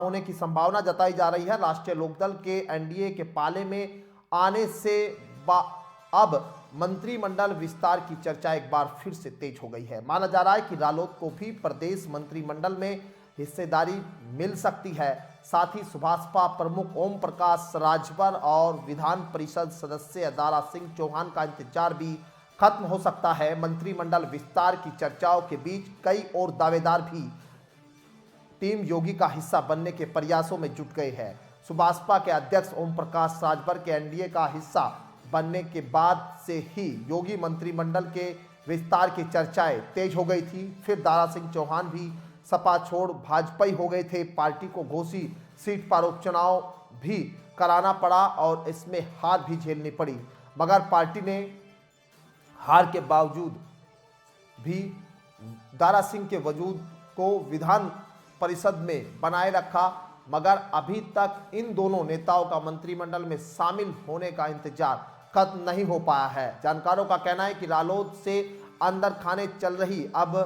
होने की संभावना जताई जा रही है। राष्ट्रीय लोकदल के एनडीए के पाले में आने से अब मंत्रिमंडल विस्तार की चर्चा एक बार फिर से तेज हो गई है। माना जा रहा है कि रालोद को भी प्रदेश मंत्रिमंडल में हिस्सेदारी मिल सकती है। साथ ही सुभाषपा प्रमुख ओम प्रकाश राजभर और विधान परिषद सदस्य दारा सिंह चौहान का इंतजार भी खत्म हो सकता है। मंत्रिमंडल विस्तार की चर्चाओं के बीच कई और दावेदार भी टीम योगी का हिस्सा बनने के प्रयासों में जुट गए हैं। सुभाषपा के अध्यक्ष ओम प्रकाश राजभर के एनडीए का हिस्सा बनने के बाद से ही योगी मंत्रिमंडल के विस्तार की चर्चाएं तेज हो गई थी। फिर दारा सिंह चौहान भी सपा छोड़ भाजपाई हो गए थे। पार्टी को घोषित सीट पर उपचुनाव भी कराना पड़ा और इसमें हार भी झेलनी पड़ी, मगर पार्टी ने हार के बावजूद भी दारा सिंह के वजूद को विधान परिषद में बनाए रखा। मगर अभी तक इन दोनों नेताओं का मंत्रिमंडल में शामिल होने का इंतजार खत्म नहीं हो पाया है। जानकारों का कहना है कि रालोद से अंदर खाने चल रही अब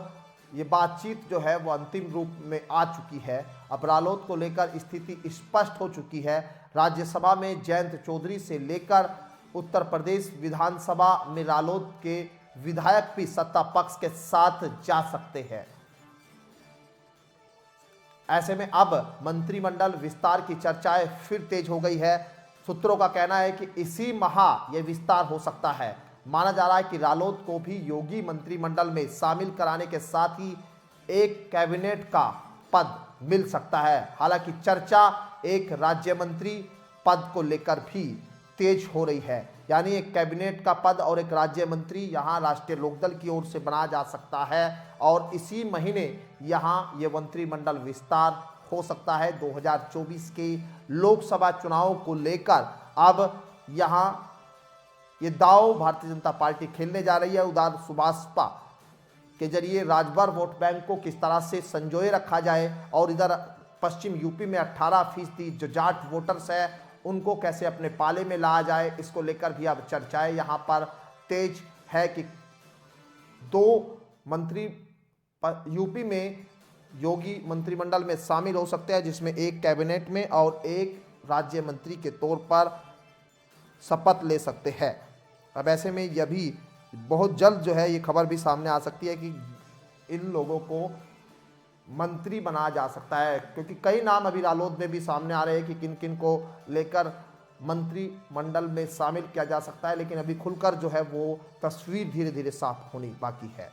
ये बातचीत जो है वो अंतिम रूप में आ चुकी है। अब रालोद को लेकर स्थिति स्पष्ट हो चुकी है। राज्यसभा में जयंत चौधरी से लेकर उत्तर प्रदेश विधानसभा में रालोद के विधायक भी सत्ता पक्ष के साथ जा सकते हैं। ऐसे में अब मंत्रिमंडल विस्तार की चर्चाएं फिर तेज हो गई है। सूत्रों का कहना है कि इसी माह यह विस्तार हो सकता है। माना जा रहा है कि रालोद को भी योगी मंत्रिमंडल में शामिल कराने के साथ ही एक कैबिनेट का पद मिल सकता है। हालांकि चर्चा एक राज्य मंत्री पद को लेकर भी तेज हो रही है, यानी एक कैबिनेट का पद और एक राज्य मंत्री यहां राष्ट्रीय लोकदल की ओर से बनाया जा सकता है और इसी महीने यहां ये मंत्रिमंडल विस्तार हो सकता है। 2024 के लोकसभा चुनाव को लेकर अब यहां ये दांव भारतीय जनता पार्टी खेलने जा रही है। उधर सुभाषपा के जरिए राजभर वोट बैंक को किस तरह से संजोए रखा जाए और इधर पश्चिम यूपी में 18% जो जाट वोटर्स है उनको कैसे अपने पाले में लाया जाए, इसको लेकर भी अब चर्चाएं यहां पर तेज है कि दो मंत्री यूपी में योगी मंत्रिमंडल में शामिल हो सकते हैं, जिसमें एक कैबिनेट में और एक राज्य मंत्री के तौर पर शपथ ले सकते हैं। अब ऐसे में यह भी बहुत जल्द जो है ये खबर भी सामने आ सकती है कि इन लोगों को मंत्री बनाया जा सकता है, क्योंकि कई नाम अभी रालोद में भी सामने आ रहे हैं कि किन किन को लेकर मंत्रिमंडल में शामिल किया जा सकता है, लेकिन अभी खुलकर जो है वो तस्वीर धीरे धीरे साफ होनी बाकी है।